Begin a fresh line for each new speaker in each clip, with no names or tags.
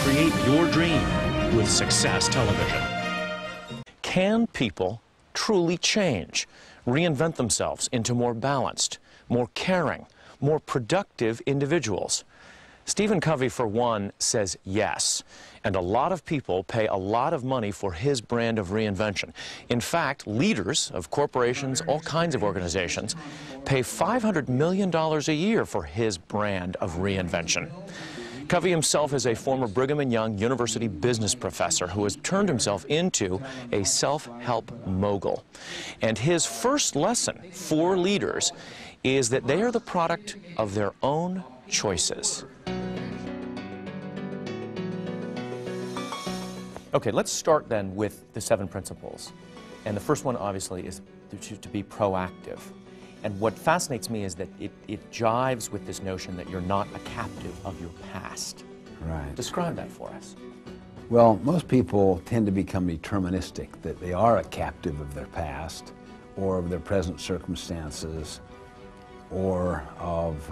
Create your dream with Success Television. Can people truly change, reinvent themselves into more balanced, more caring, more productive individuals? Stephen Covey, for one, says yes. And a lot of people pay a lot of money for his brand of reinvention. In fact, leaders of corporations, all kinds of organizations, pay $500 million a year for his brand of reinvention. Covey himself is a former Brigham and Young University business professor who has turned himself into a self-help mogul. And his first lesson for leaders is that they are the product of their own choices. Okay, let's start then with the 7 principles. And the first one, obviously, is to be proactive. And what fascinates me is that it jives with this notion that you're not a captive of your past.
Right.
Describe that for us.
Well, most people tend to become deterministic, that they are a captive of their past, or of their present circumstances, or of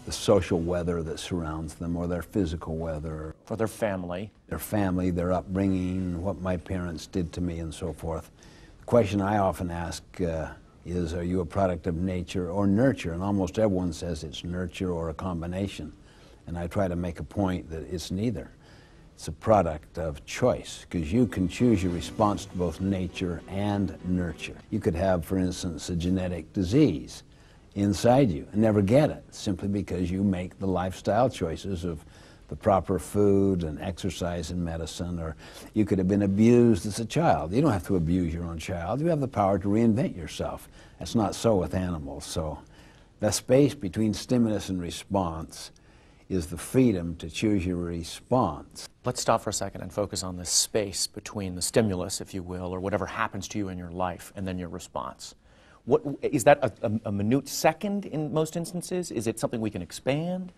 the social weather that surrounds them, or their physical weather.
For their family.
Their family, their upbringing, what my parents did to me, and so forth. The question I often ask is, are you a product of nature or nurture? And almost everyone says it's nurture or a combination. And I try to make a point that it's neither. It's a product of choice, because you can choose your response to both nature and nurture. You could have, for instance, a genetic disease inside you and never get it, simply because you make the lifestyle choices of the proper food and exercise and medicine. Or you could have been abused as a child. You don't have to abuse your own child. You have the power to reinvent yourself. That's not so with animals. So the space between stimulus and response is the freedom to choose your response.
Let's stop for a second and focus on the space between the stimulus, if you will, or whatever happens to you in your life, and then your response. What, is that a minute second in most instances? Is it something we can expand?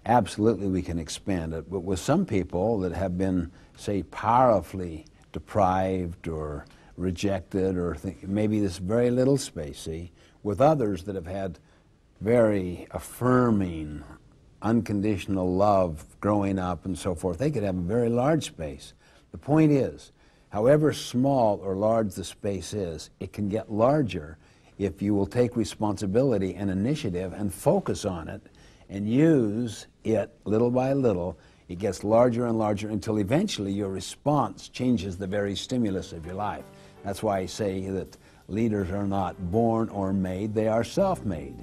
Absolutely, we can expand it. But with some people that have been, say, powerfully deprived or rejected, or maybe this very little space, see, with others that have had very affirming, unconditional love growing up and so forth, they could have a very large space. The point is, however small or large the space is, it can get larger if you will take responsibility and initiative and focus on it and use it little by little. It gets larger and larger until eventually your response changes the very stimulus of your life. That's why I say that leaders are not born or made, they are self-made.